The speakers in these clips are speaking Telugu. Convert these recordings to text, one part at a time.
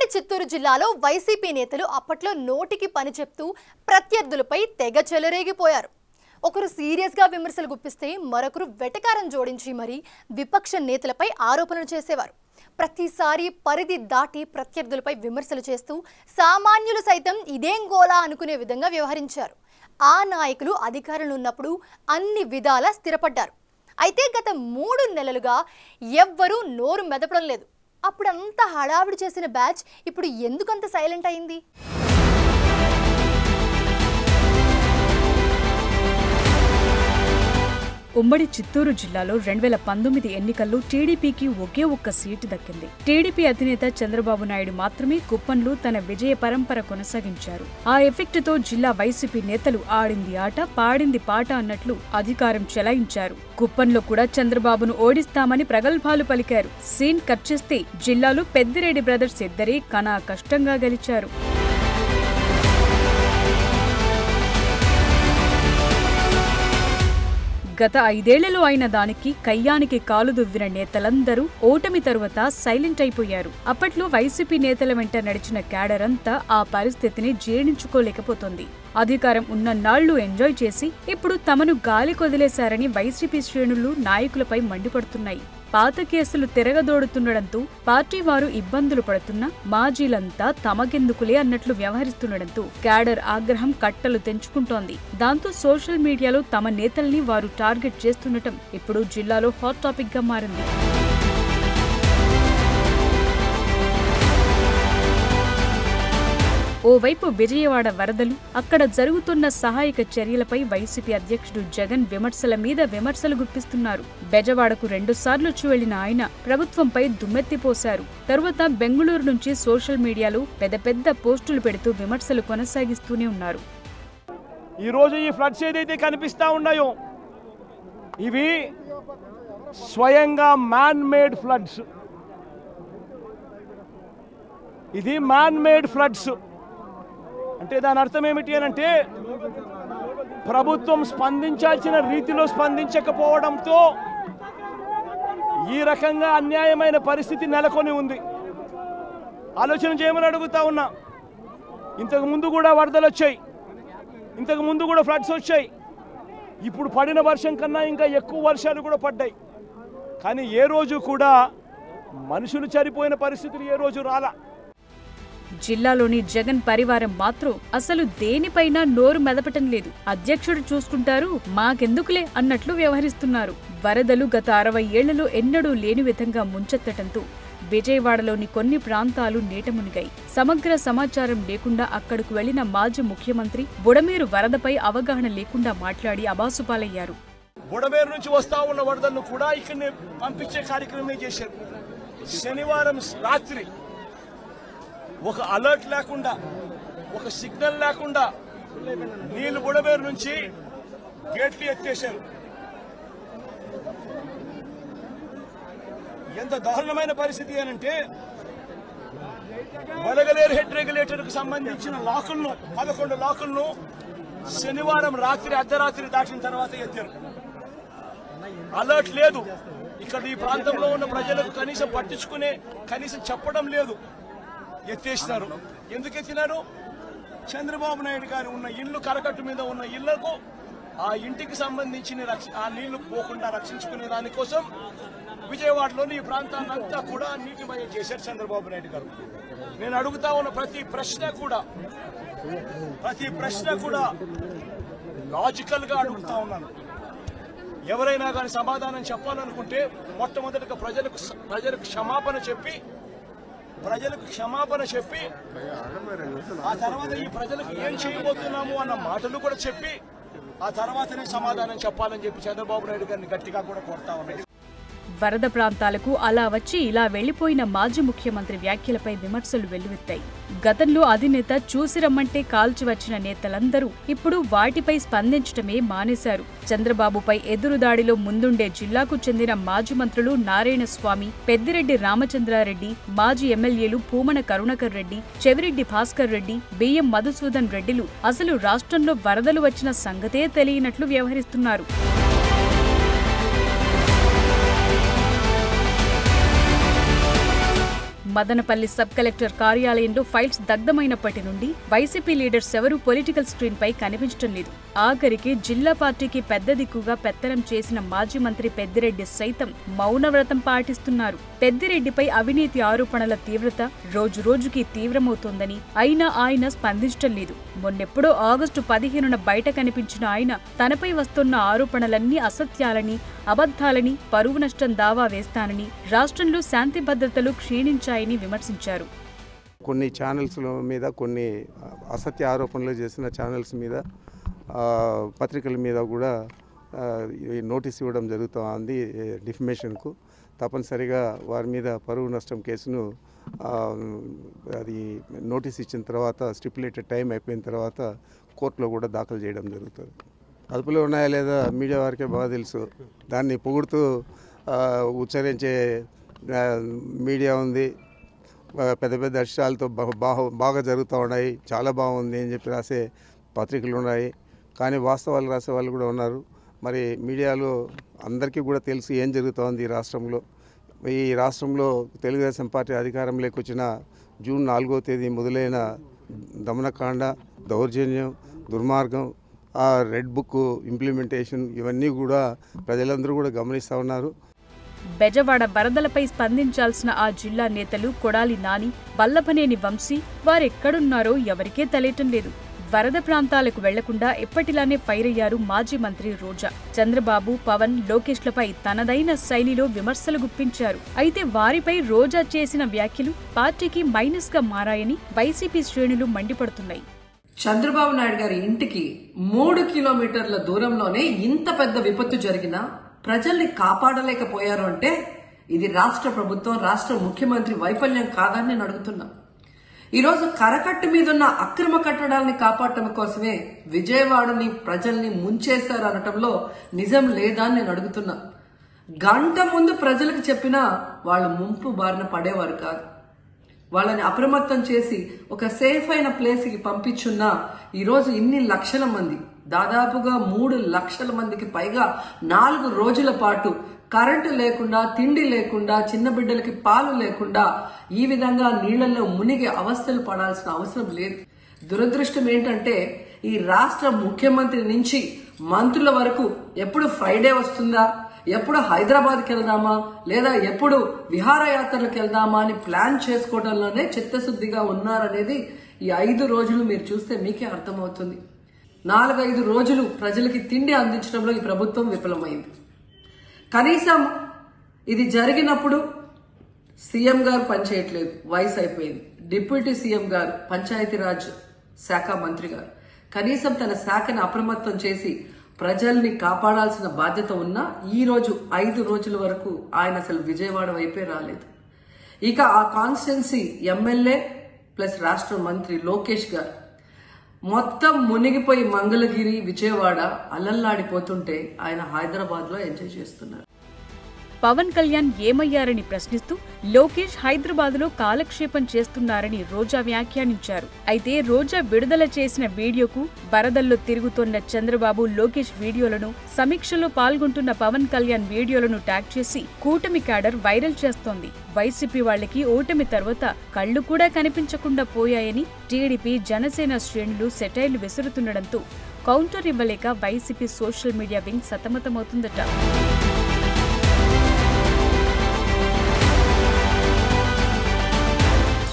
ఉమ్మడి చిత్తూరు జిల్లాలో వైసీపీ నేతలు అప్పట్లో నోటికి పని చెప్తూ ప్రత్యర్థులపై తెగ చెలరేగిపోయారు. ఒకరు సీరియస్ గా విమర్శలు గుప్పిస్తే మరొకరు వెటకారం జోడించి మరి విపక్ష నేతలపై ఆరోపణలు చేసేవారు. ప్రతిసారి పరిధి దాటి ప్రత్యర్థులపై విమర్శలు చేస్తూ సామాన్యులు సైతం ఇదేం గోలా అనుకునే విధంగా వ్యవహరించారు. ఆ నాయకులు అధికారంలో ఉన్నప్పుడు అన్ని విధాలా స్థిరపడ్డారు. అయితే గత 3 నెలలుగా ఎవ్వరూ నోరు మెదపడం లేదు. అప్పుడంతా హడావిడి చేసిన బ్యాచ్ ఇప్పుడు ఎందుకంత సైలెంట్ అయింది? ఉమ్మడి చిత్తూరు జిల్లాలో 2019 ఎన్నికల్లో టీడీపీకి ఒకే ఒక్క సీటు దక్కింది. టీడీపీ అధినేత చంద్రబాబు నాయుడు మాత్రమే కుప్పంలో తన విజయ పరంపర కొనసాగించారు. ఆ ఎఫెక్టుతో జిల్లా వైసీపీ నేతలు ఆడింది ఆట, పాడింది పాట అన్నట్లు అధికారం చెలాయించారు. కుప్పంలో కూడా చంద్రబాబును ఓడిస్తామని ప్రగల్భాలు పలికారు. సీన్ కట్ చేస్తే జిల్లాలో పెద్దిరెడ్డి బ్రదర్స్ ఇద్దరే కనా కష్టంగా గెలిచారు. గత 5 ఏళ్లలో అయిన దానికి కయ్యానికి కాలు దువ్విన నేతలందరూ ఓటమి తరువాత సైలెంట్ అయిపోయారు. అప్పట్లో వైసీపీ నేతల వెంట నడిచిన క్యాడర్ అంతా ఆ పరిస్థితిని జీర్ణించుకోలేకపోతోంది. అధికారం ఉన్నన్నాళ్లు ఎంజాయ్ చేసి ఇప్పుడు తమను గాలి కొదిలేశారని వైసీపీ శ్రేణులు నాయకులపై మండిపడుతున్నాయి. పాత కేసులు తిరగదోడుతుండడంతో పార్టీ వారు ఇబ్బందులు పడుతున్నా మాజీలంతా తమకెందుకులే అన్నట్లు వ్యవహరిస్తుండడంతో క్యాడర్ ఆగ్రహం కట్టలు తెంచుకుంటోంది. దాంతో సోషల్ మీడియాలో తమ నేతల్ని వారు టార్గెట్ చేస్తుండటం ఇప్పుడు జిల్లాలో హాట్ టాపిక్ గా మారింది. ఓవైపు విజయవాడ వరదలు, అక్కడ జరుగుతున్న సహాయక చర్యలపై వైసీపీ అధ్యక్షుడు జగన్ విమర్శల మీద విమర్శలు గుప్పిస్తున్నారు. బెజవాడకు 2 సార్లు వెళ్లిన ఆయన ప్రభుత్వంపై దుమ్మెత్తిపోశారు. తరువాత బెంగుళూరు నుంచి సోషల్ మీడియాలో పెద్ద పోస్టులు పెడుతూ విమర్శలు కొనసాగిస్తూనే ఉన్నారు. ఈ రోజు ఈ ఫ్లడ్స్ ఏదైతే కనిపిస్తా ఉన్నాయో ఇవి స్వయంగా మ్యాన్ మేడ్ ఫ్లడ్స్. ఇది మ్యాన్ మేడ్ ఫ్లడ్స్ అంటే దాని అర్థం ఏమిటి అని అంటే ప్రభుత్వం స్పందించాల్సిన రీతిలో స్పందించకపోవడంతో ఈ రకంగా అన్యాయమైన పరిస్థితి నెలకొని ఉంది. ఆలోచన చేయమని అడుగుతా ఉన్నా. ఇంతకు ముందు కూడా వరదలు వచ్చాయి, ఇంతకు ముందు కూడా ఫ్లడ్స్ వచ్చాయి. ఇప్పుడు పడిన వర్షం కన్నా ఇంకా ఎక్కువ వర్షాలు కూడా పడ్డాయి. కానీ ఏ రోజు కూడా మనుషులు చనిపోయిన పరిస్థితులు ఏ రోజు రాలా. జిల్లాలోని జగన్ పరివారం మాత్రం అసలు దేనిపైనా నోరు మెదపటం లేదు. అధ్యక్షుడు చూసుకుంటారు, మాకెందుకులే అన్నట్లు వ్యవహరిస్తున్నారు. వరదలు గత 60 ఏళ్లలో ఎన్నడూ లేని విధంగా ముంచెత్తటంతో విజయవాడలోని కొన్ని ప్రాంతాలు నీట మునిగాయి. సమగ్ర సమాచారం లేకుండా అక్కడకు వెళ్లిన మాజీ ముఖ్యమంత్రి బుడమేరు వరదపై అవగాహన లేకుండా మాట్లాడి అబాసుపాలయ్యారు. బుడమేరు నుంచి వస్తా ఉన్న వరదలను కూడా ఇక్కడనే పంపించే కార్యక్రమం చేశారు. శనివారం రాత్రి ఒక అలర్ట్ లేకుండా, ఒక సిగ్నల్ లేకుండా నీళ్లు బుడమేరు నుంచి గేట్లు ఎత్తేశారు. ఎంత దారుణమైన పరిస్థితి అనంటే వలగలేరు హెడ్ రెగ్యులేటర్కు సంబంధించిన లాకులను 11 లాకులను శనివారం రాత్రి అర్ధరాత్రి దాటిన తర్వాత ఎత్తారు. అలర్ట్ లేదు. ఇక్కడ ఈ ప్రాంతంలో ఉన్న ప్రజలకు కనీసం పట్టించుకునే కనీసం చెప్పడం లేదు. ఎత్తేసినారు. ఎందుకు ఎత్తినారు? చంద్రబాబు నాయుడు గారు ఉన్న ఇల్లు, కరకట్టు మీద ఉన్న ఇళ్లకు ఆ ఇంటికి సంబంధించిన ఆ నీళ్లు పోకుండా రక్షించుకునే దానికోసం విజయవాడలోని ఈ ప్రాంతాన్నంతా కూడా నీటిమయం చేశారు చంద్రబాబు నాయుడు గారు. నేను అడుగుతా ఉన్న ప్రతి ప్రశ్న కూడా లాజికల్ గా అడుగుతా ఉన్నాను. ఎవరైనా కానీ సమాధానం చెప్పాలనుకుంటే మొట్టమొదటిగా ప్రజలకు క్షమాపణ చెప్పి ఆ తర్వాత ఈ ప్రజలకు ఏం చేయబోతున్నాము అన్న మాటలు కూడా చెప్పి ఆ తర్వాతనే సమాధానం చెప్పాలని చెప్పి చంద్రబాబు నాయుడు గారిని గట్టిగా కూడా కోరుతా ఉన్నాను. వరద ప్రాంతాలకు అలా వచ్చి ఇలా వెళ్లిపోయిన మాజీ ముఖ్యమంత్రి వ్యాఖ్యలపై విమర్శలు వెల్లువెత్తాయి. గతంలో అధినేత చూసి రమ్మంటే కాల్చి వచ్చిన నేతలందరూ ఇప్పుడు వాటిపై స్పందించటమే మానేశారు. చంద్రబాబుపై ఎదురుదాడిలో ముందుండే జిల్లాకు చెందిన మాజీ మంత్రులు నారాయణ స్వామి, పెద్దిరెడ్డి రామచంద్రారెడ్డి, మాజీ ఎమ్మెల్యేలు పూమన కరుణాకర్ రెడ్డి, చెవిరెడ్డి భాస్కర్ రెడ్డి, బియ్యం మధుసూదన్ రెడ్డిలు అసలు రాష్ట్రంలో వరదలు వచ్చిన సంగతే తెలియనట్లు వ్యవహరిస్తున్నారు. మదనపల్లి సబ్ కలెక్టర్ కార్యాలయంలో ఫైల్స్ దగ్ధమైనప్పటి నుండి వైసీపీ లీడర్స్ ఎవరూ పొలిటికల్ స్క్రీన్ పై కనిపించడం లేదు. ఆఖరికి జిల్లా పార్టీకి పెద్ద దిక్కుగా పెత్తనం చేసిన మాజీ మంత్రి పెద్దిరెడ్డి సైతం మౌనవ్రతం పాటిస్తున్నారు. పెద్దిరెడ్డిపై అవినీతి ఆరోపణల తీవ్రత రోజురోజుకి తీవ్రమవుతోందని అయినా ఆయన స్పందించడం లేదు. మొన్నెప్పుడో ఆగస్టు 15న బయట కనిపించిన ఆయన తనపై వస్తున్న ఆరోపణలన్నీ అసత్యాలని, అబద్ధాలని, పరువు నష్టం దావా వేస్తానని, రాష్ట్రంలో శాంతి భద్రతలు క్షీణించాయని విమర్శించారు. కొన్ని ఛానల్స్ల మీద, కొన్ని అసత్య ఆరోపణలు చేసిన ఛానల్స్ మీద, పత్రికల మీద కూడా నోటీస్ ఇవ్వడం జరుగుతుంది డిఫమేషన్కు. తప్పనిసరిగా వారి మీద పరువు నష్టం కేసును అది నోటీస్ ఇచ్చిన తర్వాత స్టిపులేటెడ్ టైం అయిపోయిన తర్వాత కోర్టులో కూడా దాఖలు చేయడం జరుగుతుంది. అదుపులో ఉన్నాయా లేదా మీడియా వారికే బాగా తెలుసు. దాన్ని పొగుడుతూ ఉచ్చరించే మీడియా ఉంది, పెద్ద పెద్ద అక్షరాలతో బాగా జరుగుతూ ఉన్నాయి, చాలా బాగుంది అని చెప్పి రాసే పత్రికలు ఉన్నాయి. కానీ వాస్తవాలు రాసే వాళ్ళు కూడా ఉన్నారు. మరి మీడియాలో అందరికీ కూడా తెలుసు ఏం జరుగుతోంది ఈ రాష్ట్రంలో. ఈ రాష్ట్రంలో తెలుగుదేశం పార్టీ అధికారంలోకి వచ్చిన జూన్ 4వ తేదీ మొదలైన దమనకాండ, దౌర్జన్యం, దుర్మార్గం, ఆ రెడ్ బుక్ ఇంప్లిమెంటేషన్ ఇవన్నీ కూడా ప్రజలందరూ కూడా గమనిస్తూ ఉన్నారు. బెజవాడ వరదలపై స్పందించాల్సిన ఆ జిల్లా నేతలు కొడాలి నాని, వల్లభనేని వంశీ వారెక్కడున్నారో ఎవరికే తెలియటం లేదు. వరద ప్రాంతాలకు వెళ్లకుండా ఎప్పటిలానే ఫైర్ అయ్యారు మాజీ మంత్రి రోజా. చంద్రబాబు, పవన్, లోకేష్లపై తనదైన శైలిలో విమర్శలు గుప్పించారు. అయితే వారిపై రోజా చేసిన వ్యాఖ్యలు పార్టీకి మైనస్ గా మారాయని వైసీపీ శ్రేణులు మండిపడుతున్నాయి. చంద్రబాబు నాయుడు గారి ఇంటికి 3 కిలోమీటర్ల దూరంలోనే ఇంత పెద్ద విపత్తు జరిగినా ప్రజల్ని కాపాడలేకపోయారు అంటే ఇది రాష్ట్ర ప్రభుత్వం, రాష్ట్ర ముఖ్యమంత్రి వైఫల్యం కాదని నేను అడుగుతున్నా. ఈరోజు కరకట్టు మీదున్న అక్రమ కట్టడాల్ని కాపాడటం కోసమే విజయవాడని ప్రజల్ని ముంచేశారు అనటంలో నిజం లేదా అని నేను అడుగుతున్నా. గంట ముందు ప్రజలకు చెప్పినా వాళ్ళు ముంపు బారిన పడేవారు కాదు. వాళ్ళని అప్రమత్తం చేసి ఒక సేఫ్ అయిన ప్లేస్కి పంపించున్నా ఈరోజు ఇన్ని లక్షల మంది, దాదాపుగా 3 లక్షల మందికి పైగా 4 రోజుల పాటు కరెంటు లేకుండా, తిండి లేకుండా, చిన్న బిడ్డలకి పాలు లేకుండా ఈ విధంగా నీళ్లలో మునిగి అవస్థలు పడాల్సిన అవసరం లేదు. దురదృష్టం ఏంటంటే ఈ రాష్ట్ర ముఖ్యమంత్రి నుంచి మంత్రుల వరకు ఎప్పుడు ఫ్రైడే వస్తుందా, ఎప్పుడు హైదరాబాద్కి వెళ్దామా, లేదా ఎప్పుడు విహారయాత్రలకు వెళ్దామా అని ప్లాన్ చేసుకోవడంలోనే చిత్తశుద్ధిగా ఉన్నారనేది ఈ 5 రోజులు మీరు చూస్తే మీకే అర్థమవుతుంది. 4-5 రోజులు ప్రజలకి తిండి అందించడంలో ఈ ప్రభుత్వం విఫలమైంది. కనీసం ఇది జరిగినప్పుడు సీఎం గారు పనిచేయట్లేదు, వయసు అయిపోయింది. డిప్యూటీ సీఎం గారు, పంచాయతీరాజ్ శాఖ మంత్రి గారు కనీసం తన శాఖను అప్రమత్తం చేసి ప్రజల్ని కాపాడాల్సిన బాధ్యత ఉన్నా ఈ రోజు 5 రోజుల వరకు ఆయన అసలు విజయవాడ వైపే రాలేదు. ఇక ఆ కాన్స్టిట్యున్సీ ఎమ్మెల్యే ప్లస్ రాష్ట్ర మంత్రి లోకేష్ గారు మొత్తం మునిగిపోయి మంగళగిరి, విజయవాడ అలల్లాడిపోతుంటే ఆయన హైదరాబాద్ లో ఎంజాయ్ చేస్తున్నారు. పవన్ కళ్యాణ్ ఏమయ్యారని ప్రశ్నిస్తూ లోకేష్ హైదరాబాద్లో కాలక్షేపం చేస్తున్నారని రోజా వ్యాఖ్యానించారు. అయితే రోజా విడుదల చేసిన వీడియోకు వరదల్లో తిరుగుతోన్న చంద్రబాబు, లోకేష్ వీడియోలను, సమీక్షలో పాల్గొంటున్న పవన్ కళ్యాణ్ వీడియోలను ట్యాగ్ చేసి కూటమి క్యాడర్ వైరల్ చేస్తోంది. వైసీపీ వాళ్లకి ఓటమి తర్వాత కళ్లు కూడా కనిపించకుండా పోయాయని టీడీపీ, జనసేన శ్రేణులు సెటైర్లు విసురుతుండటంతో కౌంటర్ ఇవ్వలేక వైసీపీ సోషల్ మీడియా వింగ్ సతమతమవుతుందట.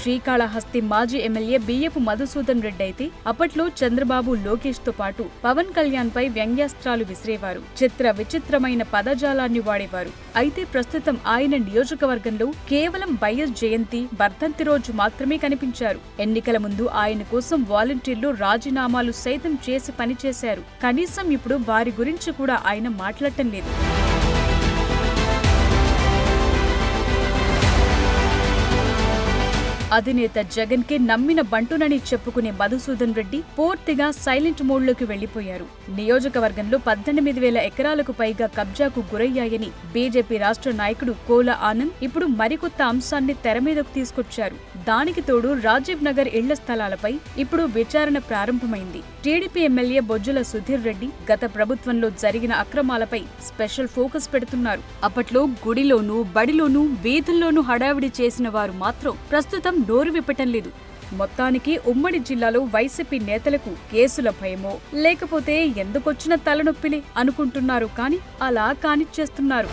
శ్రీకాళహస్తి మాజీ ఎమ్మెల్యే బియ్యపు మధుసూదన్ రెడ్డి అయితే అప్పట్లో చంద్రబాబు, లోకేష్ తో పాటు పవన్ కళ్యాణ్ పై వ్యంగ్యాస్త్రాలు విసిరేవారు. చిత్ర విచిత్రమైన పదజాలాన్ని వాడేవారు. అయితే ప్రస్తుతం ఆయన నియోజకవర్గంలో కేవలం వైఎస్ జయంతి, వర్ధంతి రోజు మాత్రమే కనిపించారు. ఎన్నికల ముందు ఆయన కోసం వాలంటీర్లు రాజీనామాలు సైతం చేసి పనిచేశారు. కనీసం ఇప్పుడు వారి గురించి కూడా ఆయన మాట్లాడటం లేదు. అధినేత జగన్ కి నమ్మిన బంటునని చెప్పుకునే మధుసూదన్ రెడ్డి పూర్తిగా సైలెంట్ మోడ్లోకి వెళ్లిపోయారు. నియోజకవర్గంలో 18,000 ఎకరాలకు పైగా కబ్జాకు గురయ్యాయని బీజేపీ రాష్ట్ర నాయకుడు కోల ఆనంద్ ఇప్పుడు మరికొత్త అంశాన్ని తెరమీదకు తీసుకొచ్చారు. దానికి తోడు రాజీవ్ నగర్ ఇళ్ల స్థలాలపై ఇప్పుడు విచారణ ప్రారంభమైంది. టీడీపీ ఎమ్మెల్యే బొజ్జుల సుధీర్ రెడ్డి గత ప్రభుత్వంలో జరిగిన అక్రమాలపై స్పెషల్ ఫోకస్ పెడుతున్నారు. అప్పట్లో గుడిలోనూ బడిలోనూ వీధుల్లోనూ హడావిడి చేసిన వారు మాత్రం ప్రస్తుతం నోరు విప్పటం లేదు. మొత్తానికి ఉమ్మడి జిల్లాలో వైసీపీ నేతలకు కేసుల భయమో లేకపోతే ఎందుకొచ్చిన తలనొప్పిలే అనుకుంటున్నారు, కానీ అలా కానిచ్చేస్తున్నారు.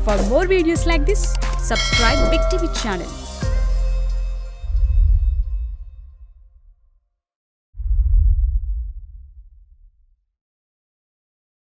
For more videos like this, subscribe Big TV channel.